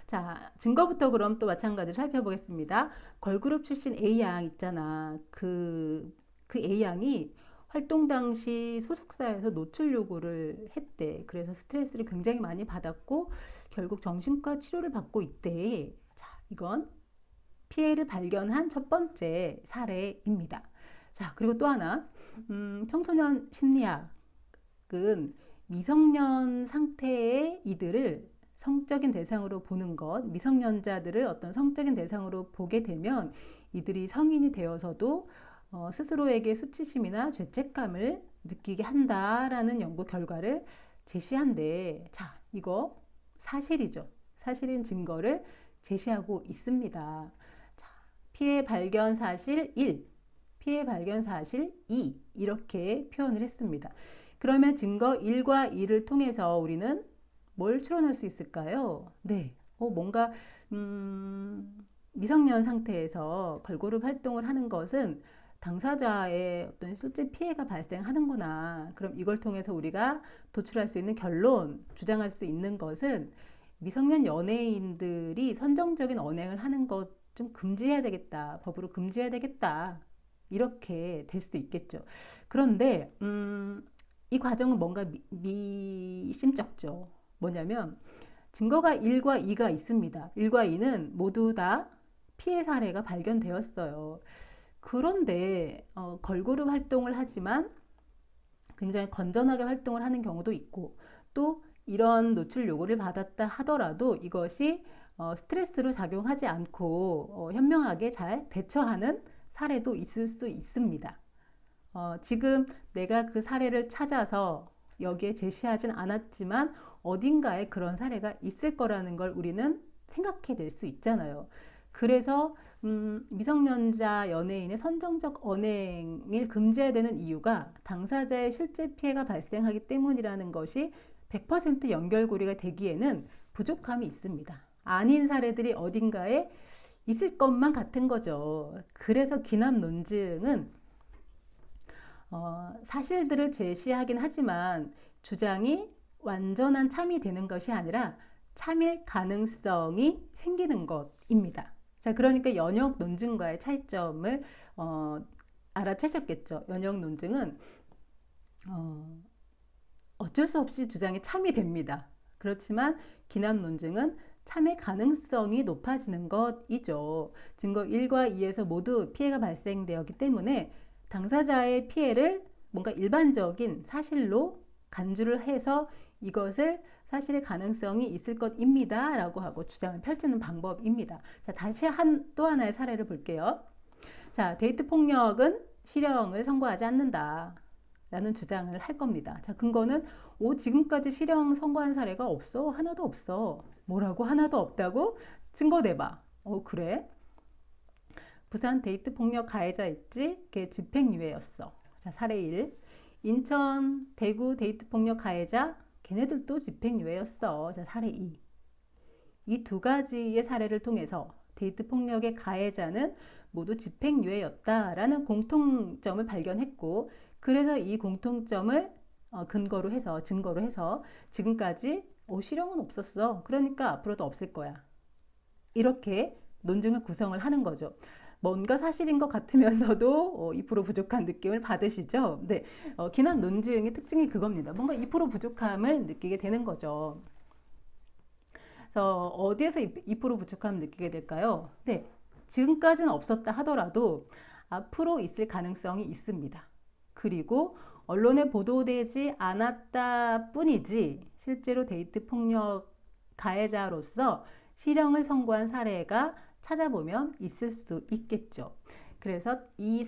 자, 증거부터 그럼 또 마찬가지로 살펴보겠습니다. 걸그룹 출신 A양 있잖아. 그 A양이 활동 당시 소속사에서 노출 요구를 했대. 그래서 스트레스를 굉장히 많이 받았고 결국 정신과 치료를 받고 있대. 자, 이건 피해를 발견한 첫 번째 사례입니다. 자, 그리고 또 하나, 청소년 심리학은 미성년 상태의 이들을 성적인 대상으로 보는 것, 미성년자들을 어떤 성적인 대상으로 보게 되면 이들이 성인이 되어서도 스스로에게 수치심이나 죄책감을 느끼게 한다라는 연구 결과를 제시한데, 자, 이거 사실이죠. 사실인 증거를 제시하고 있습니다. 자, 피해 발견 사실 1, 피해 발견 사실 2 이렇게 표현을 했습니다. 그러면 증거 1과 2를 통해서 우리는 뭘 추론할 수 있을까요? 네, 뭔가 미성년 상태에서 걸그룹 활동을 하는 것은 당사자의 어떤 실제 피해가 발생하는구나. 그럼 이걸 통해서 우리가 도출할 수 있는 결론, 주장할 수 있는 것은 미성년 연예인들이 선정적인 언행을 하는 것 좀 금지해야 되겠다. 법으로 금지해야 되겠다. 이렇게 될 수도 있겠죠. 그런데 이 과정은 뭔가 미심쩍죠. 뭐냐면 증거가 1과 2가 있습니다. 1과 2는 모두 다 피해 사례가 발견되었어요. 그런데 걸그룹 활동을 하지만 굉장히 건전하게 활동을 하는 경우도 있고 또 이런 노출 요구를 받았다 하더라도 이것이 스트레스로 작용하지 않고 현명하게 잘 대처하는 사례도 있을 수 있습니다. 지금 내가 그 사례를 찾아서 여기에 제시하진 않았지만 어딘가에 그런 사례가 있을 거라는 걸 우리는 생각해 낼 수 있잖아요. 그래서 미성년자 연예인의 선정적 언행을 금지해야 되는 이유가 당사자의 실제 피해가 발생하기 때문이라는 것이 100% 연결고리가 되기에는 부족함이 있습니다. 아닌 사례들이 어딘가에 있을 것만 같은 거죠. 그래서 귀납 논증은 사실들을 제시하긴 하지만 주장이 완전한 참이 되는 것이 아니라 참일 가능성이 생기는 것입니다. 자, 그러니까 연역 논증과의 차이점을 알아채셨겠죠. 연역 논증은 어쩔 수 없이 주장이 참이 됩니다. 그렇지만 귀납 논증은 참의 가능성이 높아지는 것이죠. 증거 1과 2에서 모두 피해가 발생되었기 때문에 당사자의 피해를 뭔가 일반적인 사실로 간주를 해서 이것을 사실의 가능성이 있을 것입니다 라고 하고 주장을 펼치는 방법입니다. 자, 다시 또 하나의 사례를 볼게요. 자, 데이트 폭력은 실형을 선고하지 않는다. 라는 주장을 할 겁니다. 자, 근거는 지금까지 실형 선고한 사례가 없어. 하나도 없어. 뭐라고? 하나도 없다고? 증거 내봐. 그래? 부산 데이트 폭력 가해자 있지? 걔 집행유예였어. 자, 사례 1. 인천, 대구 데이트 폭력 가해자 걔네들도 집행유예였어. 자, 사례 2. 이 두 가지의 사례를 통해서 데이트 폭력의 가해자는 모두 집행유예였다라는 공통점을 발견했고, 그래서 이 공통점을 증거로 해서 지금까지 실형은 없었어. 그러니까 앞으로도 없을 거야. 이렇게 논증을 구성을 하는 거죠. 뭔가 사실인 것 같으면서도 2% 부족한 느낌을 받으시죠? 네, 기남 논증의 특징이 그겁니다. 뭔가 2% 부족함을 느끼게 되는 거죠. 그래서 어디에서 2% 부족함을 느끼게 될까요? 네, 지금까지는 없었다 하더라도 앞으로 있을 가능성이 있습니다. 그리고 언론에 보도되지 않았다 뿐이지 실제로 데이트 폭력 가해자로서 실형을 선고한 사례가 찾아보면 있을 수 있겠죠. 그래서 이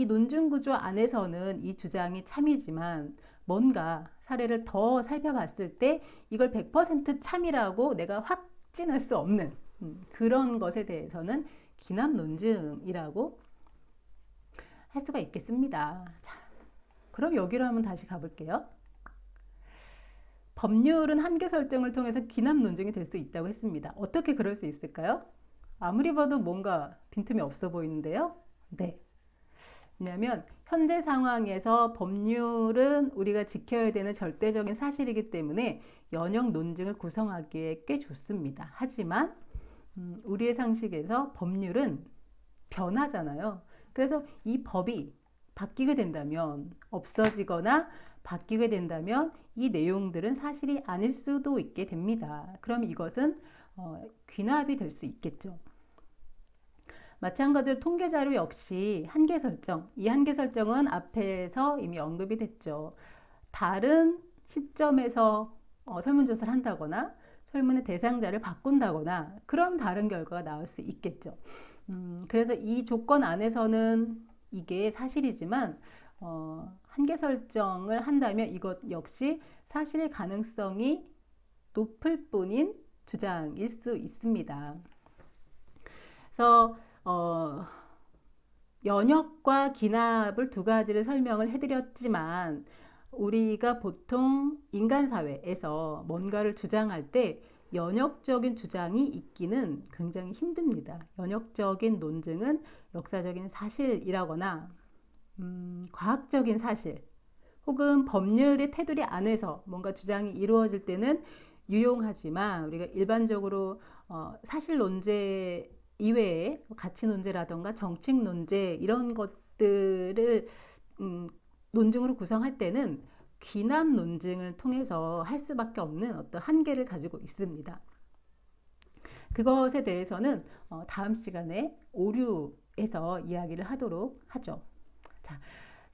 논증 구조 안에서는 이 주장이 참이지만 뭔가 사례를 더 살펴봤을 때 이걸 100% 참이라고 내가 확진할 수 없는 그런 것에 대해서는 기남 논증이라고 할 수가 있겠습니다. 자, 그럼 여기로 한번 다시 가볼게요. 법률은 한계 설정을 통해서 기남 논증이 될 수 있다고 했습니다. 어떻게 그럴 수 있을까요? 아무리 봐도 뭔가 빈틈이 없어 보이는데요. 네. 왜냐하면 현재 상황에서 법률은 우리가 지켜야 되는 절대적인 사실이기 때문에 연역 논증을 구성하기에 꽤 좋습니다. 하지만 우리의 상식에서 법률은 변하잖아요. 그래서 이 법이 바뀌게 된다면, 없어지거나 바뀌게 된다면 이 내용들은 사실이 아닐 수도 있게 됩니다. 그럼 이것은 귀납이 될 수 있겠죠. 마찬가지로 통계 자료 역시 한계 설정. 이 한계 설정은 앞에서 이미 언급이 됐죠. 다른 시점에서 설문조사를 한다거나 설문의 대상자를 바꾼다거나 그럼 다른 결과가 나올 수 있겠죠. 그래서 이 조건 안에서는 이게 사실이지만 한계 설정을 한다면 이것 역시 사실의 가능성이 높을 뿐인 주장일 수 있습니다. 그래서 연역과 기납을 두 가지를 설명을 해드렸지만 우리가 보통 인간사회에서 뭔가를 주장할 때 연역적인 주장이 있기는 굉장히 힘듭니다. 연역적인 논증은 역사적인 사실이라거나 과학적인 사실 혹은 법률의 테두리 안에서 뭔가 주장이 이루어질 때는 유용하지만 우리가 일반적으로 사실 논제 이외에 가치 논제라던가 정책 논제 이런 것들을 논증으로 구성할 때는 귀납 논증을 통해서 할 수밖에 없는 어떤 한계를 가지고 있습니다. 그것에 대해서는 다음 시간에 오류에서 이야기를 하도록 하죠. 자,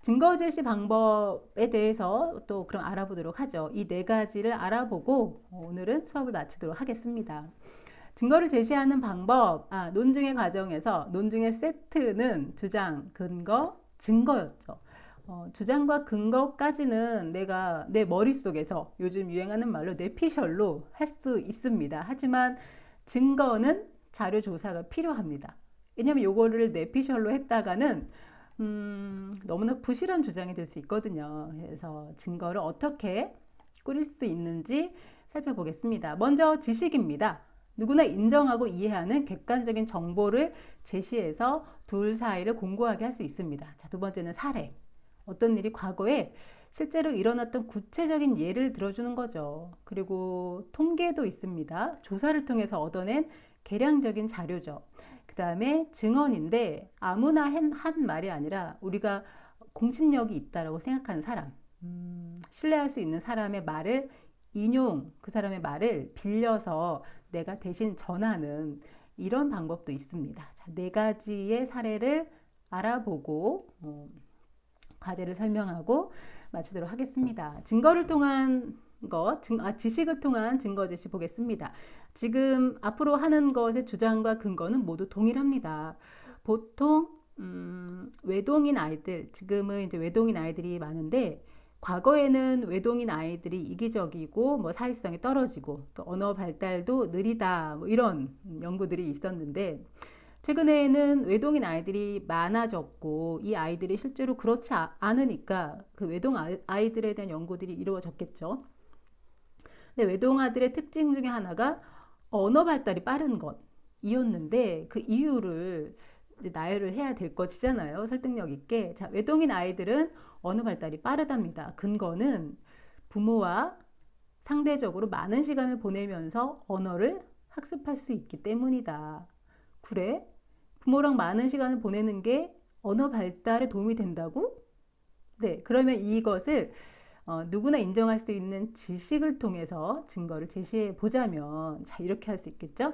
증거 제시 방법에 대해서 또 그럼 알아보도록 하죠. 이 네 가지를 알아보고 오늘은 수업을 마치도록 하겠습니다. 증거를 제시하는 방법, 논증의 과정에서 논증의 세트는 주장, 근거, 증거였죠. 주장과 근거까지는 내가 내 머릿속에서 요즘 유행하는 말로 뇌피셜로 할 수 있습니다. 하지만 증거는 자료 조사가 필요합니다. 왜냐하면 요거를 뇌피셜로 했다가는 너무나 부실한 주장이 될 수 있거든요. 그래서 증거를 어떻게 꾸릴 수 있는지 살펴보겠습니다. 먼저 지식입니다. 누구나 인정하고 이해하는 객관적인 정보를 제시해서 둘 사이를 공고하게 할 수 있습니다. 자, 두 번째는 사례. 어떤 일이 과거에 실제로 일어났던 구체적인 예를 들어주는 거죠. 그리고 통계도 있습니다. 조사를 통해서 얻어낸 계량적인 자료죠. 그 다음에 증언인데 아무나 한 말이 아니라 우리가 공신력이 있다고 생각하는 사람, 신뢰할 수 있는 사람의 말을 그 사람의 말을 빌려서 내가 대신 전하는 이런 방법도 있습니다. 자, 네 가지의 사례를 알아보고 과제를 설명하고 마치도록 하겠습니다. 증거를 통한 지식을 통한 증거 제시 보겠습니다. 지금 앞으로 하는 것의 주장과 근거는 모두 동일합니다. 보통 외동인 아이들, 지금은 이제 외동인 아이들이 많은데, 과거에는 외동인 아이들이 이기적이고, 뭐 사회성이 떨어지고, 또 언어 발달도 느리다, 뭐 이런 연구들이 있었는데, 최근에는 외동인 아이들이 많아졌고, 이 아이들이 실제로 그렇지 않으니까 그 외동 아이들에 대한 연구들이 이루어졌겠죠. 근데 외동 아들의 특징 중에 하나가 언어 발달이 빠른 것이었는데, 그 이유를 이제 나열을 해야 될 것이잖아요. 설득력 있게. 자, 외동인 아이들은 언어 발달이 빠르답니다. 근거는 부모와 상대적으로 많은 시간을 보내면서 언어를 학습할 수 있기 때문이다. 그래? 부모랑 많은 시간을 보내는 게 언어 발달에 도움이 된다고? 네, 그러면 이것을 누구나 인정할 수 있는 지식을 통해서 증거를 제시해 보자면, 자, 이렇게 할 수 있겠죠?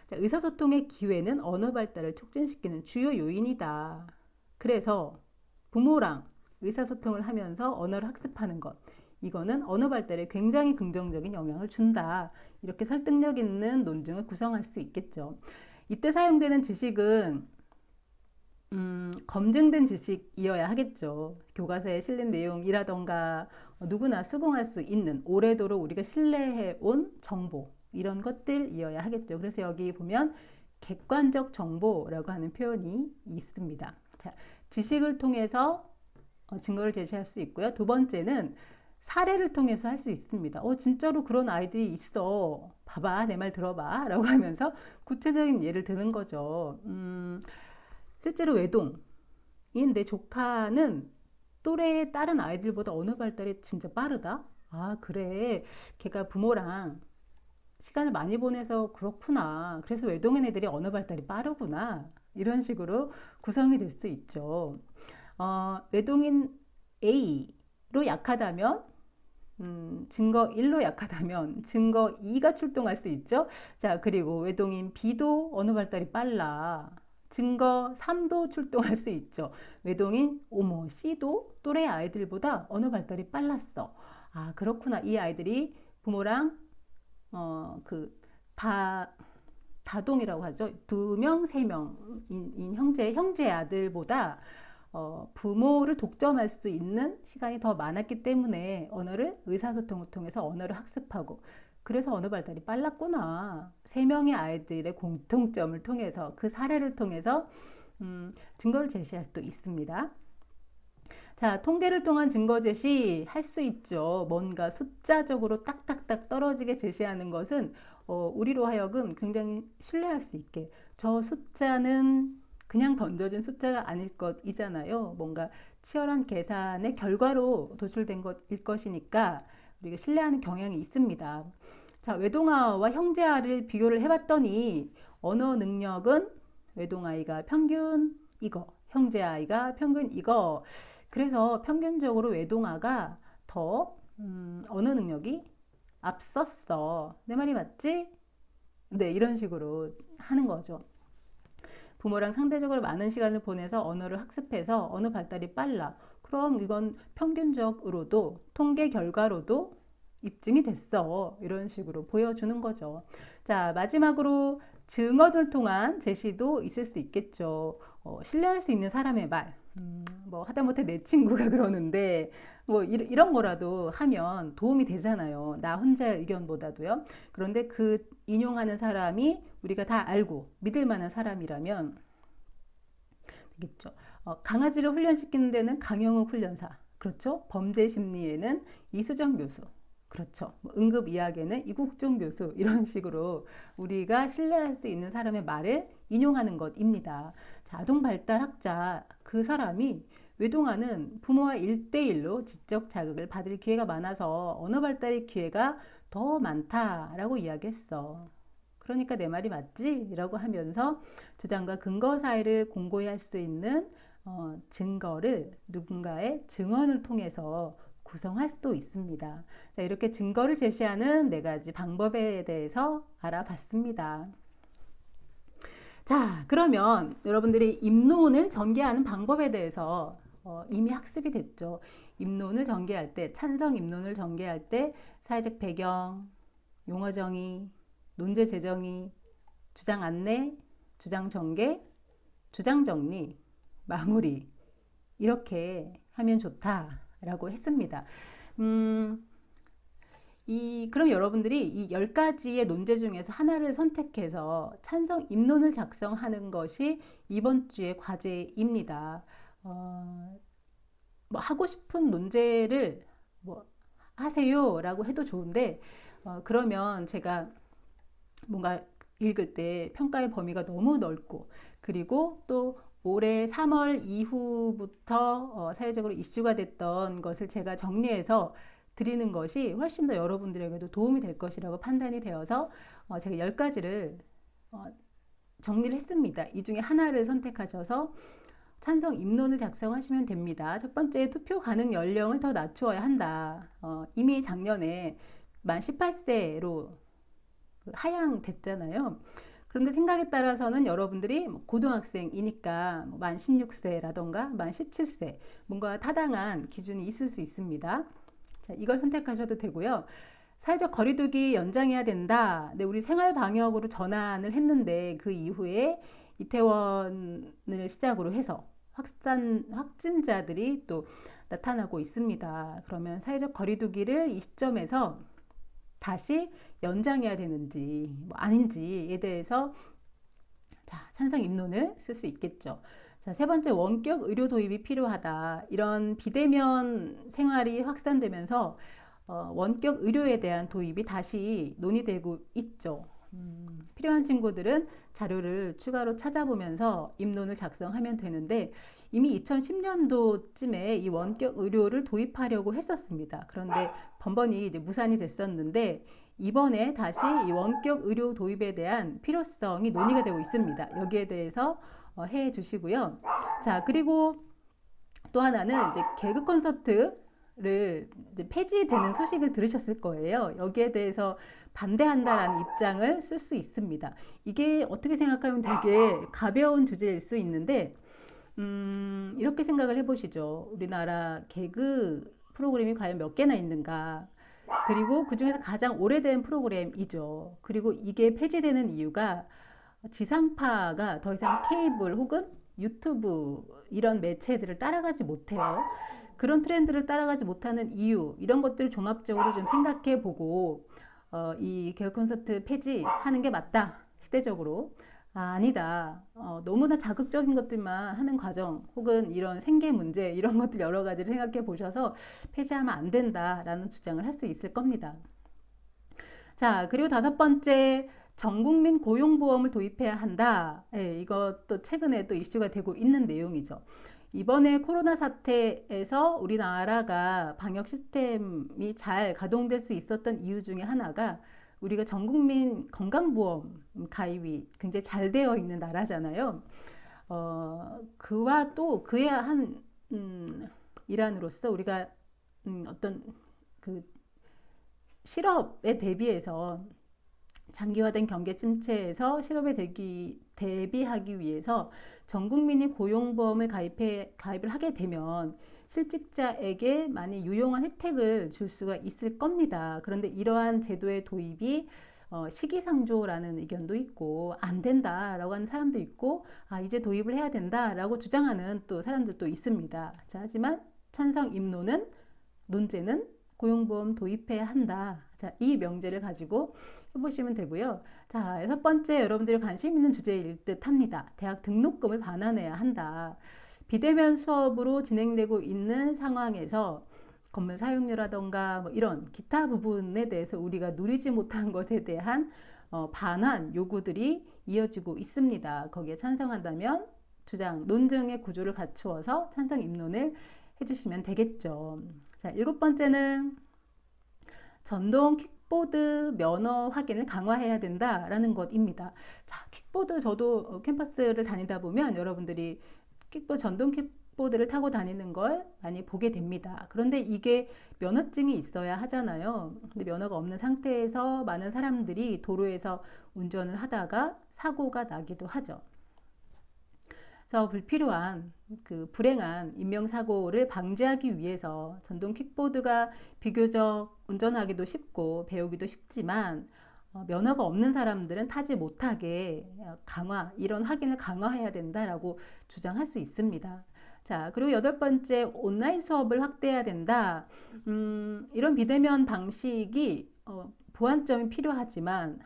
자, 의사소통의 기회는 언어 발달을 촉진시키는 주요 요인이다. 그래서 부모랑 의사소통을 하면서 언어를 학습하는 것, 이거는 언어 발달에 굉장히 긍정적인 영향을 준다. 이렇게 설득력 있는 논증을 구성할 수 있겠죠. 이때 사용되는 지식은 검증된 지식이어야 하겠죠. 교과서에 실린 내용이라던가 누구나 수긍할 수 있는 오래도록 우리가 신뢰해 온 정보, 이런 것들이어야 하겠죠. 그래서 여기 보면 객관적 정보라고 하는 표현이 있습니다. 자, 지식을 통해서 증거를 제시할 수 있고요. 두 번째는 사례를 통해서 할 수 있습니다. 진짜로 그런 아이들이 있어. 봐봐, 내 말 들어봐. 라고 하면서 구체적인 예를 드는 거죠. 실제로 외동인 내 조카는 또래의 다른 아이들보다 언어 발달이 진짜 빠르다? 아, 그래. 걔가 부모랑 시간을 많이 보내서 그렇구나. 그래서 외동인 애들이 언어 발달이 빠르구나. 이런 식으로 구성이 될 수 있죠. 외동인 A로 약하다면, 증거 1로 약하다면 증거 2가 출동할 수 있죠. 자, 그리고 외동인 B도 언어 발달이 빨라. 증거 3도 출동할 수 있죠. 외동인 C도 또래 아이들보다 언어 발달이 빨랐어. 아, 그렇구나. 이 아이들이 부모랑 다동이라고 하죠. 2명, 3명인 형제 아들보다 부모를 독점할 수 있는 시간이 더 많았기 때문에 의사소통을 통해서 언어를 학습하고, 그래서 언어 발달이 빨랐구나. 3명의 아이들의 공통점을 통해서, 그 사례를 통해서 증거를 제시할 수도 있습니다. 자, 통계를 통한 증거 제시 할 수 있죠. 뭔가 숫자적으로 딱딱딱 떨어지게 제시하는 것은 우리로 하여금 굉장히 신뢰할 수 있게, 저 숫자는 그냥 던져진 숫자가 아닐 것이잖아요. 뭔가 치열한 계산의 결과로 도출된 것일 것이니까 우리가 신뢰하는 경향이 있습니다. 자, 외동아와 형제아를 비교를 해봤더니 언어 능력은 외동아이가 평균 이거, 형제아이가 평균 이거. 그래서 평균적으로 외동아가 더 언어 능력이 앞섰어. 내 말이 맞지? 네, 이런 식으로 하는 거죠. 부모랑 상대적으로 많은 시간을 보내서 언어를 학습해서 언어 발달이 빨라. 그럼 이건 평균적으로도 통계 결과로도 입증이 됐어. 이런 식으로 보여주는 거죠. 자, 마지막으로 증언을 통한 제시도 있을 수 있겠죠. 신뢰할 수 있는 사람의 말. 뭐 하다못해 내 친구가 그러는데 뭐 이런 거라도 하면 도움이 되잖아요. 나 혼자의 의견보다도요. 그런데 그 인용하는 사람이 우리가 다 알고 믿을 만한 사람이라면 되겠죠. 강아지를 훈련시키는 데는 강영욱 훈련사. 그렇죠. 범죄 심리에는 이수정 교수. 그렇죠. 응급 의학에는 이국종 교수. 이런 식으로 우리가 신뢰할 수 있는 사람의 말을 인용하는 것입니다. 자, 아동 발달학자 그 사람이 외동아는 부모와 1대1로 지적 자극을 받을 기회가 많아서 언어 발달의 기회가 더 많다라고 이야기했어. 그러니까 내 말이 맞지? 라고 하면서 주장과 근거 사이를 공고히 할 수 있는 증거를 누군가의 증언을 통해서 구성할 수도 있습니다. 자, 이렇게 증거를 제시하는 4가지 방법에 대해서 알아봤습니다. 자, 그러면 여러분들이 입론을 전개하는 방법에 대해서 이미 학습이 됐죠. 입론을 전개할 때, 찬성 입론을 전개할 때 사회적 배경, 용어 정의, 논제 재정의, 주장 안내, 주장 전개, 주장 정리, 마무리 이렇게 하면 좋다라고 했습니다. 그럼 여러분들이 이 10가지의 논제 중에서 하나를 선택해서 찬성 입론을 작성하는 것이 이번 주의 과제입니다. 뭐 하고 싶은 논제를 뭐 하세요라고 해도 좋은데, 그러면 제가 뭔가 읽을 때 평가의 범위가 너무 넓고, 그리고 또 올해 3월 이후부터 사회적으로 이슈가 됐던 것을 제가 정리해서 드리는 것이 훨씬 더 여러분들에게도 도움이 될 것이라고 판단이 되어서 제가 10가지를 정리를 했습니다. 이 중에 하나를 선택하셔서 찬성 입론을 작성하시면 됩니다. 첫 번째, 투표 가능 연령을 더 낮추어야 한다. 이미 작년에 만 18세로 하향됐잖아요. 그런데 생각에 따라서는 여러분들이 고등학생이니까 만 16세라던가 만 17세 뭔가 타당한 기준이 있을 수 있습니다. 자, 이걸 선택하셔도 되고요. 사회적 거리두기 연장해야 된다. 네, 우리 생활 방역으로 전환을 했는데 그 이후에 이태원을 시작으로 해서 확진자들이 또 나타나고 있습니다. 그러면 사회적 거리두기를 이 시점에서 다시 연장해야 되는지 뭐 아닌지에 대해서 찬성 입론을 쓸 수 있겠죠. 자, 세 번째, 원격 의료 도입이 필요하다. 이런 비대면 생활이 확산되면서 원격 의료에 대한 도입이 다시 논의되고 있죠. 필요한 친구들은 자료를 추가로 찾아보면서 입론을 작성하면 되는데, 이미 2010년도쯤에 이 원격 의료를 도입하려고 했었습니다. 그런데 번번이 이제 무산이 됐었는데, 이번에 다시 이 원격 의료 도입에 대한 필요성이 논의가 되고 있습니다. 여기에 대해서 해 주시고요. 자, 그리고 또 하나는 이제 개그 콘서트를 이제 폐지되는 소식을 들으셨을 거예요. 여기에 대해서 반대한다라는 입장을 쓸 수 있습니다. 이게 어떻게 생각하면 되게 가벼운 주제일 수 있는데, 이렇게 생각을 해보시죠. 우리나라 개그 프로그램이 과연 몇 개나 있는가? 그리고 그 중에서 가장 오래된 프로그램이죠. 그리고 이게 폐지되는 이유가 지상파가 더 이상 케이블 혹은 유튜브 이런 매체들을 따라가지 못해요. 그런 트렌드를 따라가지 못하는 이유, 이런 것들을 종합적으로 좀 생각해 보고 이 개그 콘서트 폐지하는 게 맞다. 시대적으로. 아니다. 너무나 자극적인 것들만 하는 과정 혹은 이런 생계 문제 이런 것들 여러 가지를 생각해 보셔서 폐지하면 안 된다라는 주장을 할 수 있을 겁니다. 자, 그리고 다섯 번째, 전국민 고용보험을 도입해야 한다. 예, 이것도 최근에 또 이슈가 되고 있는 내용이죠. 이번에 코로나 사태에서 우리나라가 방역 시스템이 잘 가동될 수 있었던 이유 중에 하나가 우리가 전국민 건강보험 가입이 굉장히 잘 되어 있는 나라잖아요. 그와 또 그의 한 일환으로서 우리가 어떤 그 실업에 대비해서 장기화된 경기 침체에서 실업에 대비하기 위해서 전 국민이 고용보험을 가입을 하게 되면 실직자에게 많이 유용한 혜택을 줄 수가 있을 겁니다. 그런데 이러한 제도의 도입이 시기상조라는 의견도 있고 안 된다라고 하는 사람도 있고 이제 도입을 해야 된다라고 주장하는 또 사람들도 있습니다. 자, 하지만 찬성 입론은 논제는 고용보험 도입해야 한다. 자, 이 명제를 가지고 해보시면 되고요. 자, 여섯 번째, 여러분들이 관심 있는 주제일 듯 합니다. 대학 등록금을 반환해야 한다. 비대면 수업으로 진행되고 있는 상황에서 건물 사용료라던가 뭐 이런 기타 부분에 대해서 우리가 누리지 못한 것에 대한 반환 요구들이 이어지고 있습니다. 거기에 찬성한다면 주장, 논증의 구조를 갖추어서 찬성 입론을 해주시면 되겠죠. 자, 일곱 번째는 전동 킥보드 면허 확인을 강화해야 된다라는 것입니다. 자, 킥보드 저도 캠퍼스를 다니다 보면 여러분들이 전동 킥보드를 타고 다니는 걸 많이 보게 됩니다. 그런데 이게 면허증이 있어야 하잖아요. 근데 면허가 없는 상태에서 많은 사람들이 도로에서 운전을 하다가 사고가 나기도 하죠. 그래서 불필요한 불행한 인명사고를 방지하기 위해서 전동 킥보드가 비교적 운전하기도 쉽고 배우기도 쉽지만 면허가 없는 사람들은 타지 못하게 강화, 이런 확인을 강화해야 된다라고 주장할 수 있습니다. 자, 그리고 여덟 번째, 온라인 수업을 확대해야 된다. 이런 비대면 방식이 보완점이 필요하지만,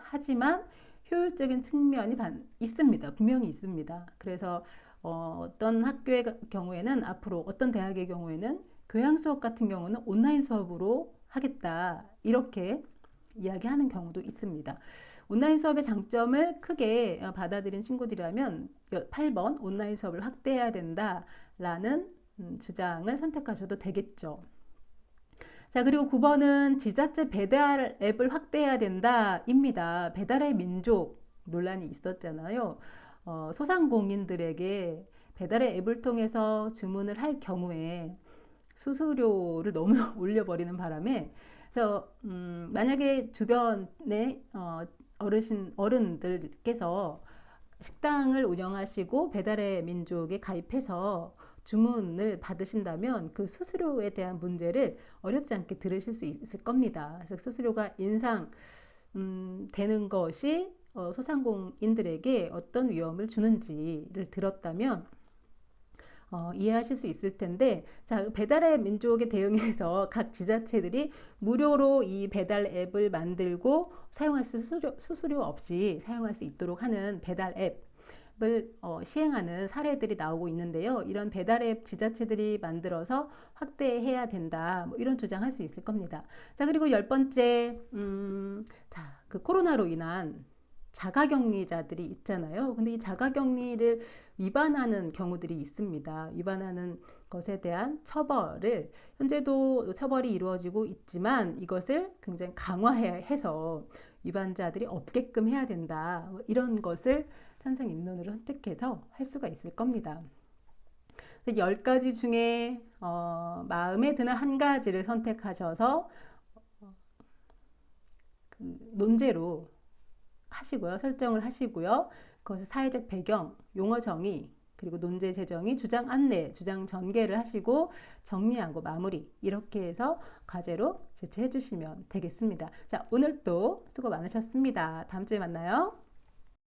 효율적인 측면이 있습니다. 분명히 있습니다. 그래서 어떤 학교의 경우에는 앞으로 어떤 대학의 경우에는 교양 수업 같은 경우는 온라인 수업으로 하겠다. 이렇게 이야기하는 경우도 있습니다. 온라인 수업의 장점을 크게 받아들인 친구들이라면 8번 온라인 수업을 확대해야 된다라는 주장을 선택하셔도 되겠죠. 자, 그리고 9번은 지자체 배달 앱을 확대해야 된다입니다. 배달의 민족 논란이 있었잖아요. 소상공인들에게 배달의 앱을 통해서 주문을 할 경우에 수수료를 너무 올려버리는 바람에, 그래서 만약에 주변에 어른들께서 식당을 운영하시고 배달의 민족에 가입해서 주문을 받으신다면 그 수수료에 대한 문제를 어렵지 않게 들으실 수 있을 겁니다. 그래서 수수료가 인상되는 것이 소상공인들에게 어떤 위험을 주는지를 들었다면 이해하실 수 있을 텐데, 자, 배달의 민족에 대응해서 각 지자체들이 무료로 이 배달 앱을 만들고 사용할 수수료 없이 사용할 수 있도록 하는 배달 앱을 시행하는 사례들이 나오고 있는데요. 이런 배달 앱 지자체들이 만들어서 확대해야 된다. 뭐 이런 주장할 수 있을 겁니다. 자, 그리고 10번째, 자, 그 코로나로 인한 자가격리자들이 있잖아요. 근데 이 자가격리를 위반하는 경우들이 있습니다. 위반하는 것에 대한 처벌을, 현재도 처벌이 이루어지고 있지만 이것을 굉장히 강화해서 위반자들이 없게끔 해야 된다. 이런 것을 찬성 입론으로 선택해서 할 수가 있을 겁니다. 10가지 중에 마음에 드는 한 가지를 선택하셔서 그 논제로 하시고요. 설정을 하시고요. 그것을 사회적 배경, 용어 정의, 그리고 논제 제정의 주장 안내, 주장 전개를 하시고 정리하고 마무리, 이렇게 해서 과제로 제출해 주시면 되겠습니다. 자, 오늘 또 수고 많으셨습니다. 다음 주에 만나요.